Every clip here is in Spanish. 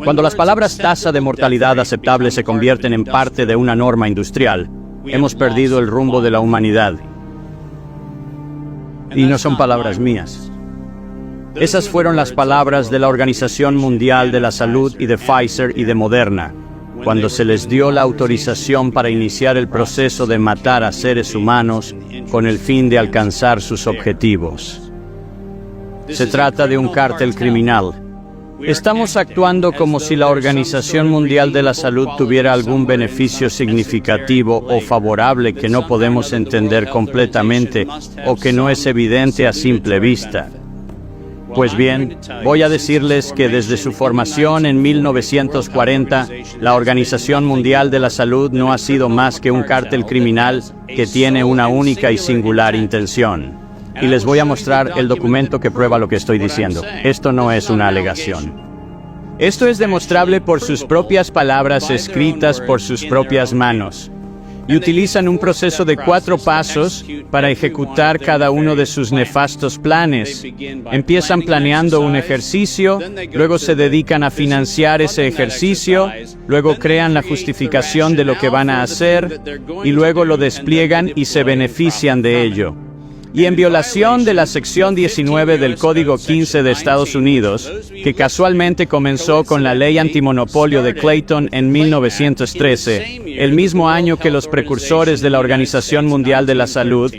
Cuando las palabras tasa de mortalidad aceptable se convierten en parte de una norma industrial, hemos perdido el rumbo de la humanidad. Y no son palabras mías. Esas fueron las palabras de la Organización Mundial de la Salud y de Pfizer y de Moderna, cuando se les dio la autorización para iniciar el proceso de matar a seres humanos con el fin de alcanzar sus objetivos. Se trata de un cártel criminal. Estamos actuando como si la Organización Mundial de la Salud tuviera algún beneficio significativo o favorable que no podemos entender completamente o que no es evidente a simple vista. Pues bien, voy a decirles que desde su formación en 1940, la Organización Mundial de la Salud no ha sido más que un cártel criminal que tiene una única y singular intención. Y les voy a mostrar el documento que prueba lo que estoy diciendo. Esto no es una alegación. Esto es demostrable por sus propias palabras escritas por sus propias manos. Y utilizan un proceso de 4 pasos para ejecutar cada uno de sus nefastos planes. Empiezan planeando un ejercicio, luego se dedican a financiar ese ejercicio, luego crean la justificación de lo que van a hacer, y luego lo despliegan y se benefician de ello. Y en violación de la sección 19 del Código 15 de Estados Unidos, que casualmente comenzó con la ley antimonopolio de Clayton en 1913, el mismo año que los precursores de la Organización Mundial de la Salud,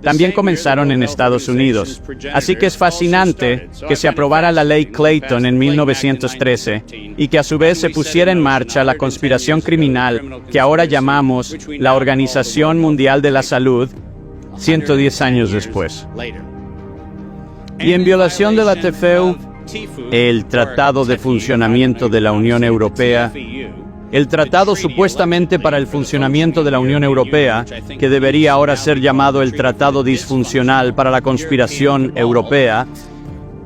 también comenzaron en Estados Unidos. Así que es fascinante que se aprobara la ley Clayton en 1913 y que a su vez se pusiera en marcha la conspiración criminal que ahora llamamos la Organización Mundial de la Salud, 110 años después. Y en violación de la TFU, el Tratado de Funcionamiento de la Unión Europea, el tratado supuestamente para el funcionamiento de la Unión Europea, que debería ahora ser llamado el Tratado Disfuncional para la Conspiración Europea,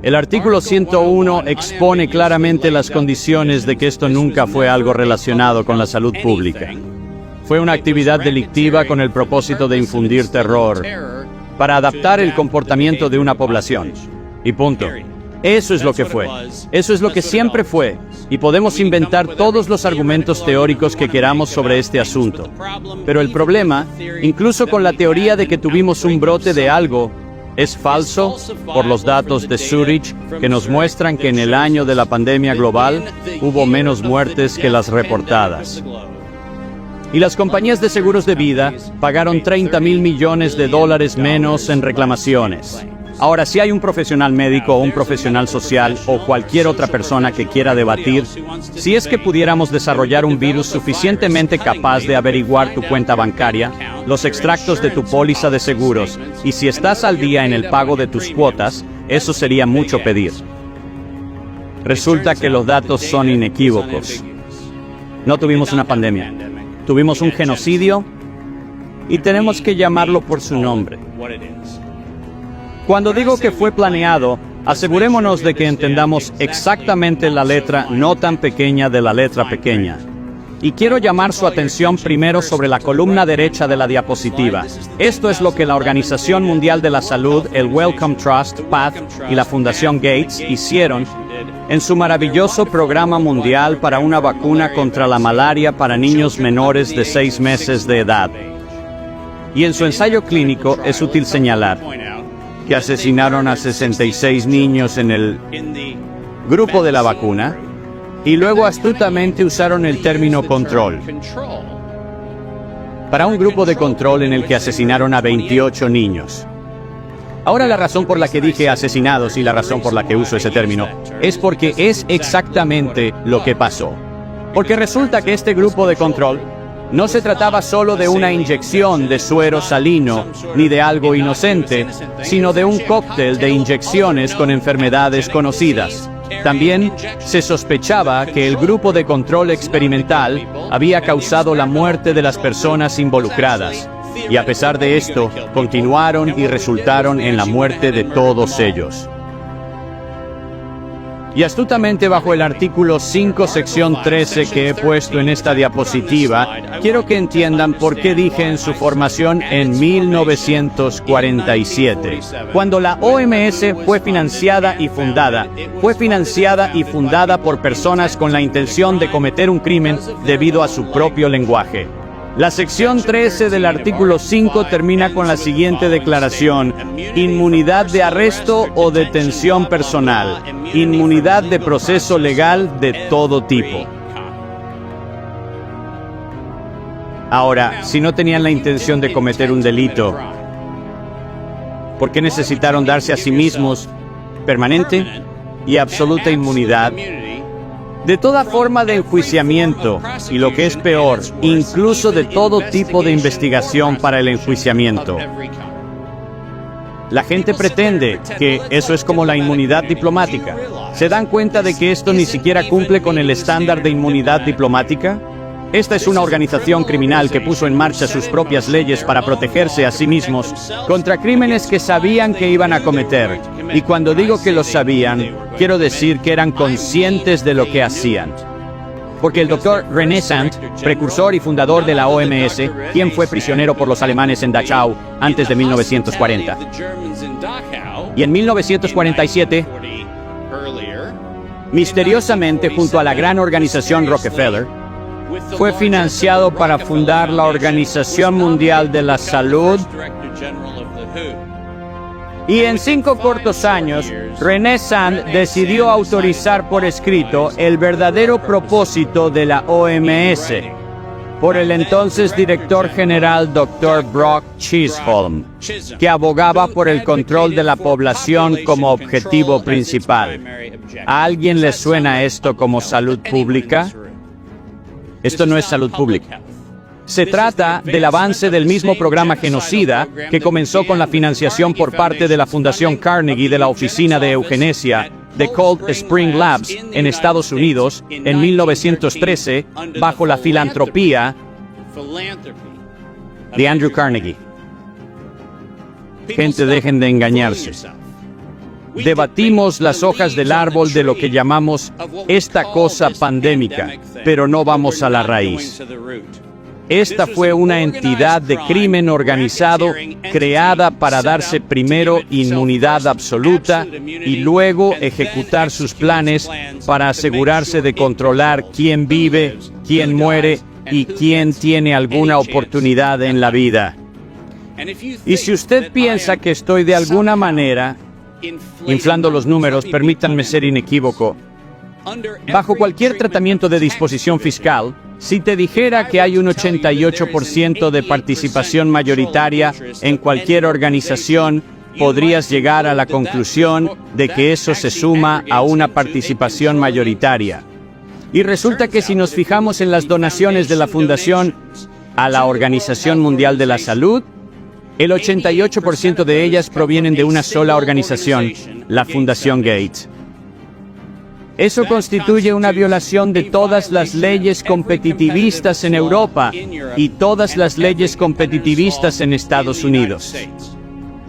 el artículo 101 expone claramente las condiciones de que esto nunca fue algo relacionado con la salud pública. Fue una actividad delictiva con el propósito de infundir terror, para adaptar el comportamiento de una población. Y punto. Eso es lo que fue. Eso es lo que siempre fue. Y podemos inventar todos los argumentos teóricos que queramos sobre este asunto. Pero el problema, incluso con la teoría de que tuvimos un brote de algo, es falso por los datos de Zurich que nos muestran que en el año de la pandemia global hubo menos muertes que las reportadas. Y las compañías de seguros de vida pagaron $30.000 millones menos en reclamaciones. Ahora, si hay un profesional médico o un profesional social o cualquier otra persona que quiera debatir, si es que pudiéramos desarrollar un virus suficientemente capaz de averiguar tu cuenta bancaria, los extractos de tu póliza de seguros, y si estás al día en el pago de tus cuotas, eso sería mucho pedir. Resulta que los datos son inequívocos. No tuvimos una pandemia. Tuvimos un genocidio y tenemos que llamarlo por su nombre. Cuando digo que fue planeado, asegurémonos de que entendamos exactamente la letra no tan pequeña de la letra pequeña. Y quiero llamar su atención primero sobre la columna derecha de la diapositiva. Esto es lo que la Organización Mundial de la Salud, el Wellcome Trust, PATH y la Fundación Gates hicieron en su maravilloso programa mundial para una vacuna contra la malaria para niños menores de 6 meses de edad. Y en su ensayo clínico es útil señalar que asesinaron a 66 niños en el grupo de la vacuna y luego astutamente usaron el término control para un grupo de control en el que asesinaron a 28 niños. Ahora la razón por la que dije asesinados y la razón por la que uso ese término es porque es exactamente lo que pasó. Porque resulta que este grupo de control no se trataba solo de una inyección de suero salino ni de algo inocente, sino de un cóctel de inyecciones con enfermedades conocidas. También se sospechaba que el grupo de control experimental había causado la muerte de las personas involucradas. Y a pesar de esto, continuaron y resultaron en la muerte de todos ellos. Y astutamente bajo el artículo 5, sección 13 que he puesto en esta diapositiva, quiero que entiendan por qué dije en su formación en 1947, cuando la OMS fue financiada y fundada por personas con la intención de cometer un crimen debido a su propio lenguaje. La sección 13 del artículo 5 termina con la siguiente declaración: inmunidad de arresto o detención personal, inmunidad de proceso legal de todo tipo. Ahora, si no tenían la intención de cometer un delito, ¿por qué necesitaron darse a sí mismos permanente y absoluta inmunidad de toda forma de enjuiciamiento y, lo que es peor, incluso de todo tipo de investigación para el enjuiciamiento? La gente pretende que eso es como la inmunidad diplomática. ¿Se dan cuenta de que esto ni siquiera cumple con el estándar de inmunidad diplomática? Esta es una organización criminal que puso en marcha sus propias leyes para protegerse a sí mismos contra crímenes que sabían que iban a cometer. Y cuando digo que lo sabían, quiero decir que eran conscientes de lo que hacían. Porque el doctor René Sand, precursor y fundador de la OMS, quien fue prisionero por los alemanes en Dachau antes de 1940. Y en 1947, misteriosamente junto a la gran organización Rockefeller, fue financiado para fundar la Organización Mundial de la Salud. Y en 5 cortos años, René Sand decidió autorizar por escrito el verdadero propósito de la OMS por el entonces director general Dr. Brock Chisholm, que abogaba por el control de la población como objetivo principal. ¿A alguien le suena esto como salud pública? Esto no es salud pública. Se trata del avance del mismo programa genocida que comenzó con la financiación por parte de la Fundación Carnegie de la Oficina de Eugenesia de Cold Spring Labs en Estados Unidos en 1913 bajo la filantropía de Andrew Carnegie. Gente, dejen de engañarse. Debatimos las hojas del árbol de lo que llamamos esta cosa pandémica, pero no vamos a la raíz. Esta fue una entidad de crimen organizado creada para darse primero inmunidad absoluta y luego ejecutar sus planes para asegurarse de controlar quién vive, quién muere y quién tiene alguna oportunidad en la vida. Y si usted piensa que estoy de alguna manera inflando los números, permítanme ser inequívoco. Bajo cualquier tratamiento de disposición fiscal, si te dijera que hay un 88% de participación mayoritaria en cualquier organización, podrías llegar a la conclusión de que eso se suma a una participación mayoritaria. Y resulta que si nos fijamos en las donaciones de la Fundación a la Organización Mundial de la Salud, el 88% de ellas provienen de una sola organización, la Fundación Gates. Eso constituye una violación de todas las leyes competitivistas en Europa y todas las leyes competitivistas en Estados Unidos.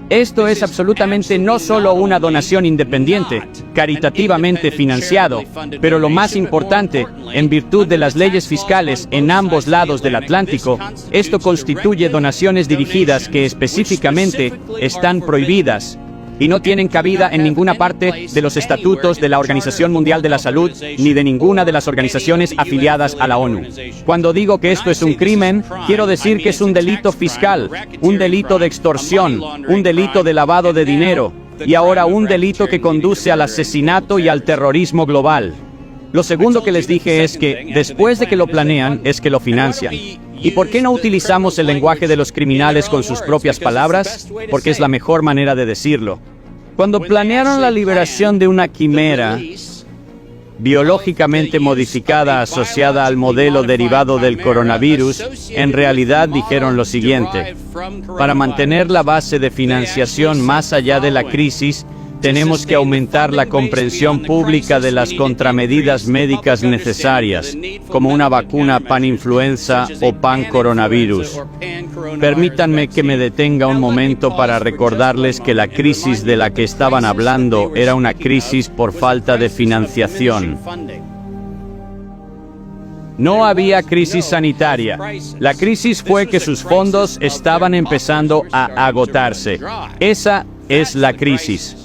Esto es absolutamente no solo una donación independiente, caritativamente financiado, pero lo más importante, en virtud de las leyes fiscales en ambos lados del Atlántico, esto constituye donaciones dirigidas que específicamente están prohibidas y no tienen cabida en ninguna parte de los estatutos de la Organización Mundial de la Salud ni de ninguna de las organizaciones afiliadas a la ONU. Cuando digo que esto es un crimen, quiero decir que es un delito fiscal, un delito de extorsión, un delito de lavado de dinero y ahora un delito que conduce al asesinato y al terrorismo global. Lo segundo que les dije es que, después de que lo planean, es que lo financian. ¿Y por qué no utilizamos el lenguaje de los criminales con sus propias palabras? Porque es la mejor manera de decirlo. Cuando planearon la liberación de una quimera biológicamente modificada asociada al modelo derivado del coronavirus, en realidad dijeron lo siguiente: para mantener la base de financiación más allá de la crisis, tenemos que aumentar la comprensión pública de las contramedidas médicas necesarias, como una vacuna pan-influenza o pan-coronavirus. Permítanme que me detenga un momento para recordarles que la crisis de la que estaban hablando era una crisis por falta de financiación. No había crisis sanitaria. La crisis fue que sus fondos estaban empezando a agotarse. Esa es la crisis.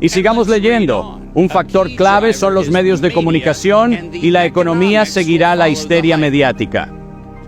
Y sigamos leyendo. Un factor clave son los medios de comunicación y la economía seguirá la histeria mediática.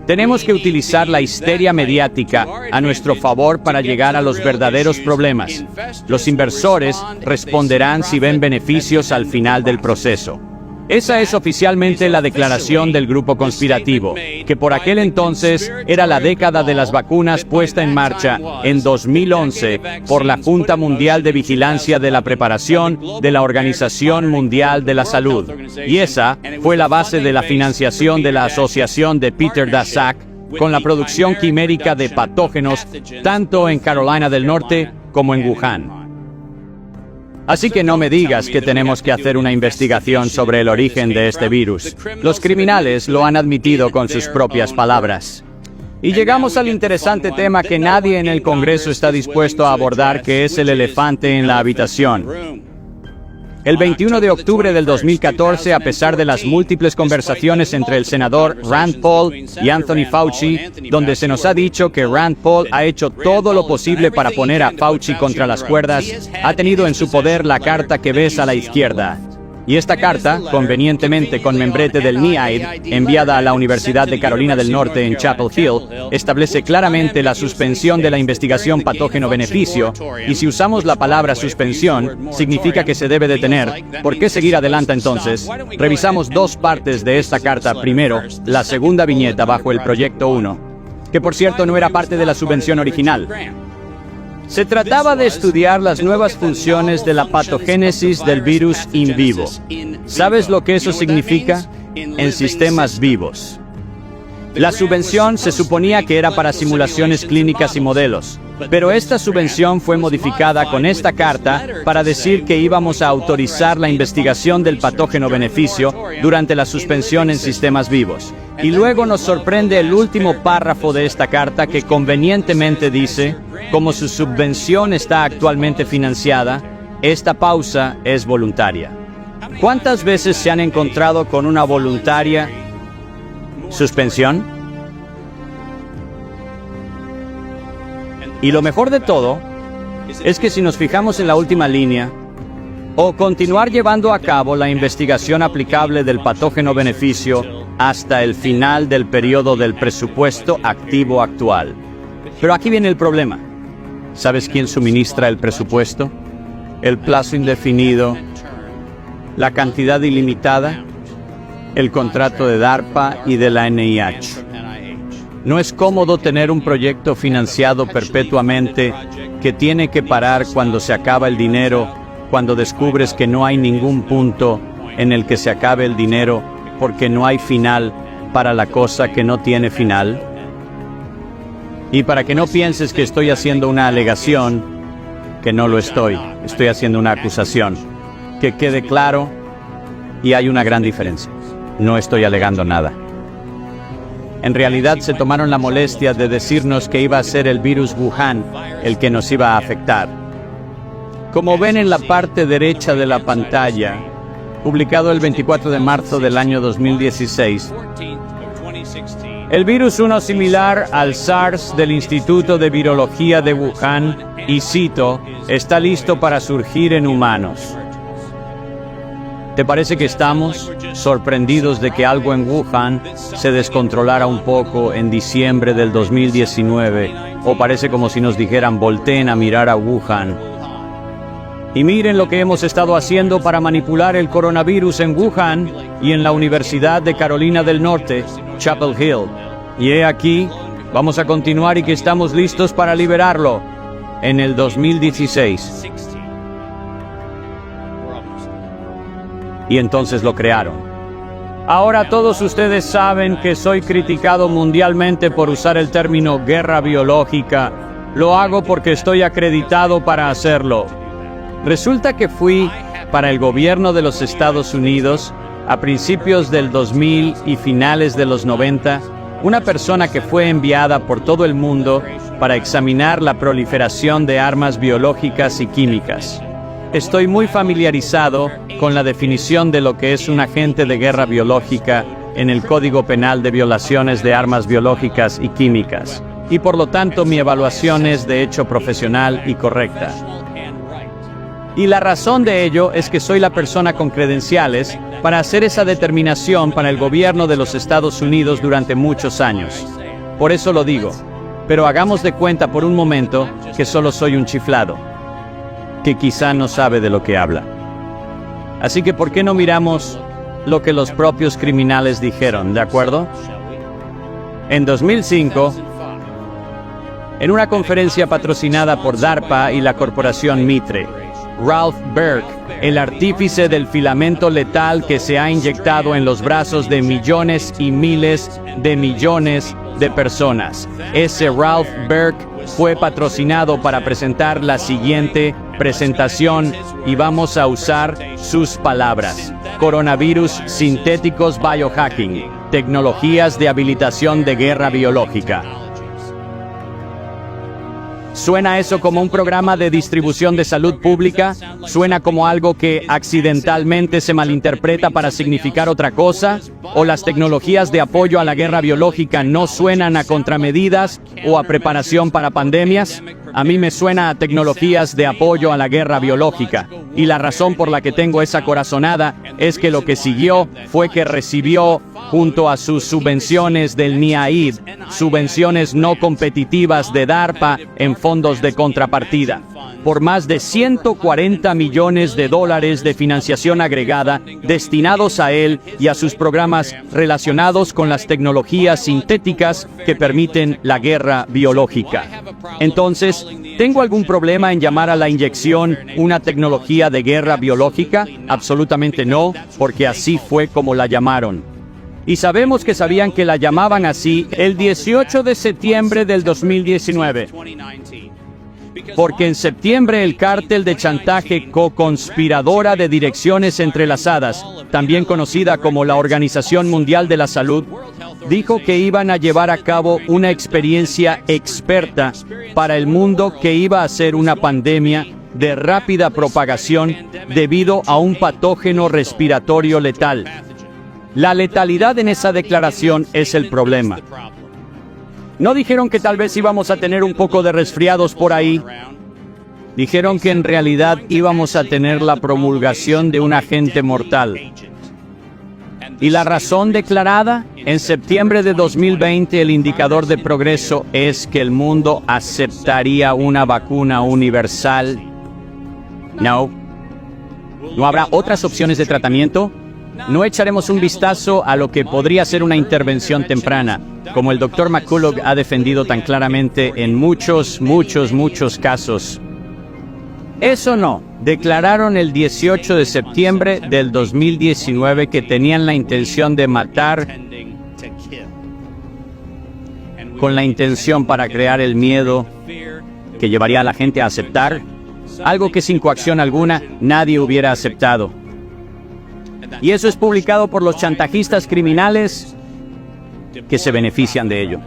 Tenemos que utilizar la histeria mediática a nuestro favor para llegar a los verdaderos problemas. Los inversores responderán si ven beneficios al final del proceso. Esa es oficialmente la declaración del grupo conspirativo, que por aquel entonces era la década de las vacunas puesta en marcha en 2011 por la Junta Mundial de Vigilancia de la Preparación de la Organización Mundial de la Salud. Y esa fue la base de la financiación de la asociación de Peter Daszak con la producción quimérica de patógenos tanto en Carolina del Norte como en Wuhan. Así que no me digas que tenemos que hacer una investigación sobre el origen de este virus. Los criminales lo han admitido con sus propias palabras. Y llegamos al interesante tema que nadie en el Congreso está dispuesto a abordar, que es el elefante en la habitación. El 21 de octubre del 2014, a pesar de las múltiples conversaciones entre el senador Rand Paul y Anthony Fauci, donde se nos ha dicho que Rand Paul ha hecho todo lo posible para poner a Fauci contra las cuerdas, ha tenido en su poder la carta que ves a la izquierda. Y esta carta, convenientemente con membrete del NIAID, enviada a la Universidad de Carolina del Norte en Chapel Hill, establece claramente la suspensión de la investigación patógeno-beneficio, y si usamos la palabra suspensión, significa que se debe detener. ¿Por qué seguir adelante entonces? Revisamos dos partes de esta carta. Primero, la segunda viñeta bajo el Proyecto 1, que por cierto no era parte de la subvención original. Se trataba de estudiar las nuevas funciones de la patogénesis del virus in vivo. ¿Sabes lo que eso significa? En sistemas vivos. La subvención se suponía que era para simulaciones clínicas y modelos, pero esta subvención fue modificada con esta carta para decir que íbamos a autorizar la investigación del patógeno beneficio durante la suspensión en sistemas vivos. Y luego nos sorprende el último párrafo de esta carta que convenientemente dice: como su subvención está actualmente financiada, esta pausa es voluntaria. ¿Cuántas veces se han encontrado con una voluntaria suspensión? Y lo mejor de todo es que si nos fijamos en la última línea, o continuar llevando a cabo la investigación aplicable del patógeno beneficio hasta el final del periodo del presupuesto activo actual. Pero aquí viene el problema. ¿Sabes quién suministra el presupuesto? El plazo indefinido, la cantidad ilimitada, el contrato de DARPA y de la NIH. No es cómodo tener un proyecto financiado perpetuamente que tiene que parar cuando se acaba el dinero, cuando descubres que no hay ningún punto en el que se acabe el dinero porque no hay final para la cosa que no tiene final. Y para que no pienses que estoy haciendo una alegación, que no lo estoy haciendo una acusación. Que quede claro, y hay una gran diferencia. No estoy alegando nada. En realidad se tomaron la molestia de decirnos que iba a ser el virus Wuhan el que nos iba a afectar. Como ven en la parte derecha de la pantalla, publicado el 24 de marzo del año 2016, el virus 1 similar al SARS del Instituto de Virología de Wuhan, y cito, está listo para surgir en humanos. ¿Te parece que estamos sorprendidos de que algo en Wuhan se descontrolara un poco en diciembre del 2019? ¿O parece como si nos dijeran volteen a mirar a Wuhan? Y miren lo que hemos estado haciendo para manipular el coronavirus en Wuhan y en la Universidad de Carolina del Norte, Chapel Hill. Y he aquí, vamos a continuar y que estamos listos para liberarlo en el 2016. Y entonces lo crearon. Ahora todos ustedes saben que soy criticado mundialmente por usar el término guerra biológica. Lo hago porque estoy acreditado para hacerlo. Resulta que fui para el gobierno de los Estados Unidos a principios del 2000 y finales de los 90, una persona que fue enviada por todo el mundo para examinar la proliferación de armas biológicas y químicas. Estoy muy familiarizado con la definición de lo que es un agente de guerra biológica en el Código Penal de violaciones de armas biológicas y químicas, y por lo tanto mi evaluación es de hecho profesional y correcta. Y la razón de ello es que soy la persona con credenciales para hacer esa determinación para el gobierno de los Estados Unidos durante muchos años. Por eso lo digo, pero hagamos de cuenta por un momento que solo soy un chiflado, que quizá no sabe de lo que habla. Así que ¿por qué no miramos lo que los propios criminales dijeron, de acuerdo? En 2005, en una conferencia patrocinada por DARPA y la corporación Mitre, Ralph Burke, el artífice del filamento letal que se ha inyectado en los brazos de millones y miles de millones de personas. Ese Ralph Burke fue patrocinado para presentar la siguiente presentación y vamos a usar sus palabras. Coronavirus sintéticos biohacking, tecnologías de habilitación de guerra biológica. ¿Suena eso como un programa de distribución de salud pública? ¿Suena como algo que accidentalmente se malinterpreta para significar otra cosa? ¿O las tecnologías de apoyo a la guerra biológica no suenan a contramedidas o a preparación para pandemias? A mí me suena a tecnologías de apoyo a la guerra biológica. Y la razón por la que tengo esa corazonada es que lo que siguió fue que recibió, junto a sus subvenciones del NIAID, subvenciones no competitivas de DARPA en fondos de contrapartida, por más de 140 millones de dólares de financiación agregada destinados a él y a sus programas relacionados con las tecnologías sintéticas que permiten la guerra biológica. Entonces, ¿tengo algún problema en llamar a la inyección una tecnología de guerra biológica? Absolutamente no, porque así fue como la llamaron. Y sabemos que sabían que la llamaban así el 18 de septiembre del 2019. Porque en septiembre el cártel de chantaje co-conspiradora de direcciones entrelazadas, también conocida como la Organización Mundial de la Salud, dijo que iban a llevar a cabo una experiencia experta para el mundo que iba a ser una pandemia de rápida propagación debido a un patógeno respiratorio letal. La letalidad en esa declaración es el problema. No dijeron que tal vez íbamos a tener un poco de resfriados por ahí. Dijeron que en realidad íbamos a tener la promulgación de un agente mortal. ¿Y la razón declarada? En septiembre de 2020 el indicador de progreso es que el mundo aceptaría una vacuna universal. No. ¿No habrá otras opciones de tratamiento? No echaremos un vistazo a lo que podría ser una intervención temprana, como el Dr. McCullough ha defendido tan claramente en muchos casos. Eso no, declararon el 18 de septiembre del 2019 que tenían la intención de matar, con la intención para crear el miedo que llevaría a la gente a aceptar algo que sin coacción alguna nadie hubiera aceptado. Y eso es publicado por los chantajistas criminales que se benefician de ello.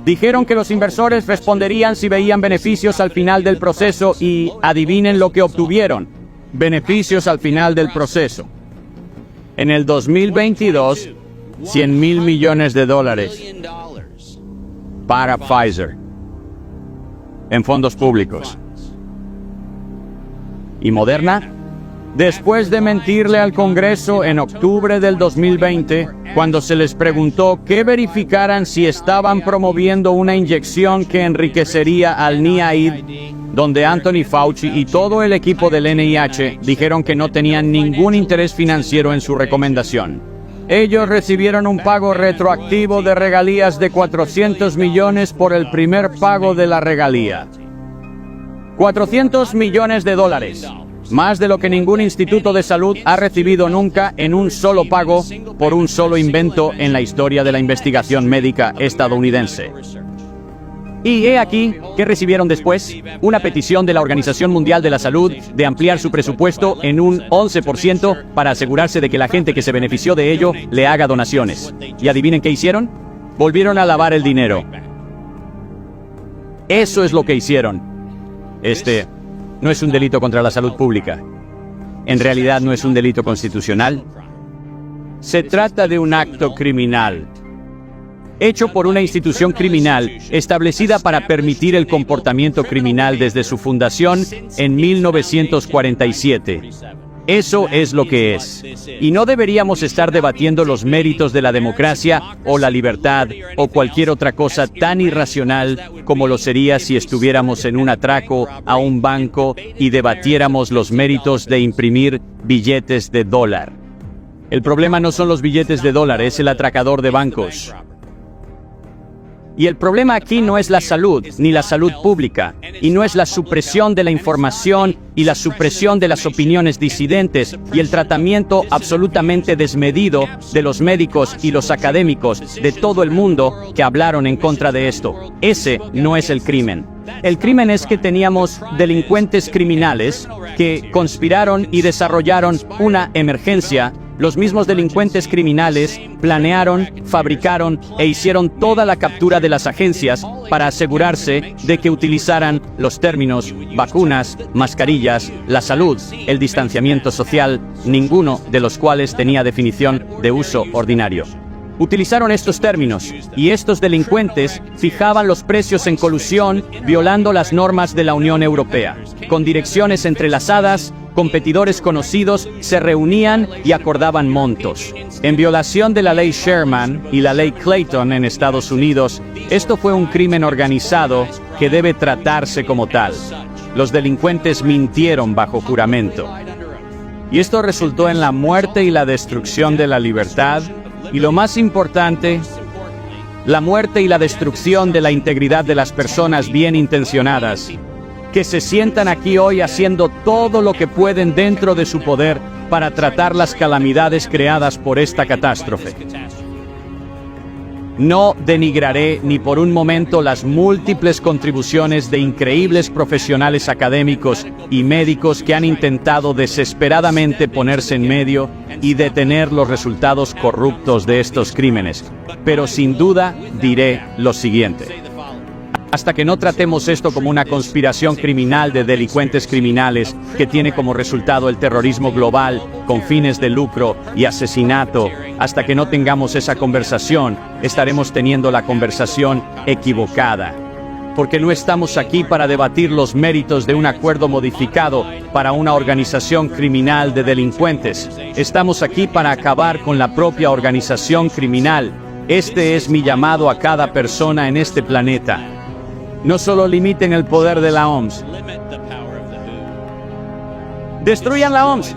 Dijeron que los inversores responderían si veían beneficios al final del proceso y adivinen lo que obtuvieron. Beneficios al final del proceso. En el 2022, $100 mil millones para Pfizer en fondos públicos. ¿Y Moderna? Después de mentirle al Congreso en octubre del 2020, cuando se les preguntó que verificaran si estaban promoviendo una inyección que enriquecería al NIAID, donde Anthony Fauci y todo el equipo del NIH dijeron que no tenían ningún interés financiero en su recomendación. Ellos recibieron un pago retroactivo de regalías de 400 millones por el primer pago de la regalía. 400 millones de dólares. Más de lo que ningún instituto de salud ha recibido nunca en un solo pago por un solo invento en la historia de la investigación médica estadounidense. Y he aquí, ¿qué recibieron después? Una petición de la Organización Mundial de la Salud de ampliar su presupuesto en un 11% para asegurarse de que la gente que se benefició de ello le haga donaciones. ¿Y adivinen qué hicieron? Volvieron a lavar el dinero. Eso es lo que hicieron. No es un delito contra la salud pública. En realidad no es un delito constitucional. Se trata de un acto criminal, hecho por una institución criminal establecida para permitir el comportamiento criminal desde su fundación en 1947. Eso es lo que es. Y no deberíamos estar debatiendo los méritos de la democracia o la libertad o cualquier otra cosa tan irracional como lo sería si estuviéramos en un atraco a un banco y debatiéramos los méritos de imprimir billetes de dólar. El problema no son los billetes de dólar, es el atracador de bancos. Y el problema aquí no es la salud, ni la salud pública, y no es la supresión de la información y la supresión de las opiniones disidentes y el tratamiento absolutamente desmedido de los médicos y los académicos de todo el mundo que hablaron en contra de esto. Ese no es el crimen. El crimen es que teníamos delincuentes criminales que conspiraron y desarrollaron una emergencia. Los mismos delincuentes criminales planearon, fabricaron e hicieron toda la captura de las agencias para asegurarse de que utilizaran los términos vacunas, mascarillas, la salud, el distanciamiento social, ninguno de los cuales tenía definición de uso ordinario. Utilizaron estos términos, y estos delincuentes fijaban los precios en colusión, violando las normas de la Unión Europea. Con direcciones entrelazadas, competidores conocidos se reunían y acordaban montos. En violación de la ley Sherman y la ley Clayton en Estados Unidos, esto fue un crimen organizado que debe tratarse como tal. Los delincuentes mintieron bajo juramento. Y esto resultó en la muerte y la destrucción de la libertad, y lo más importante, la muerte y la destrucción de la integridad de las personas bien intencionadas, que se sientan aquí hoy haciendo todo lo que pueden dentro de su poder para tratar las calamidades creadas por esta catástrofe. No denigraré ni por un momento las múltiples contribuciones de increíbles profesionales académicos y médicos que han intentado desesperadamente ponerse en medio y detener los resultados corruptos de estos crímenes. Pero sin duda diré lo siguiente. Hasta que no tratemos esto como una conspiración criminal de delincuentes criminales que tiene como resultado el terrorismo global con fines de lucro y asesinato, hasta que no tengamos esa conversación, estaremos teniendo la conversación equivocada. Porque no estamos aquí para debatir los méritos de un acuerdo modificado para una organización criminal de delincuentes. Estamos aquí para acabar con la propia organización criminal. Este es mi llamado a cada persona en este planeta. No solo limiten el poder de la OMS. Destruyan la OMS.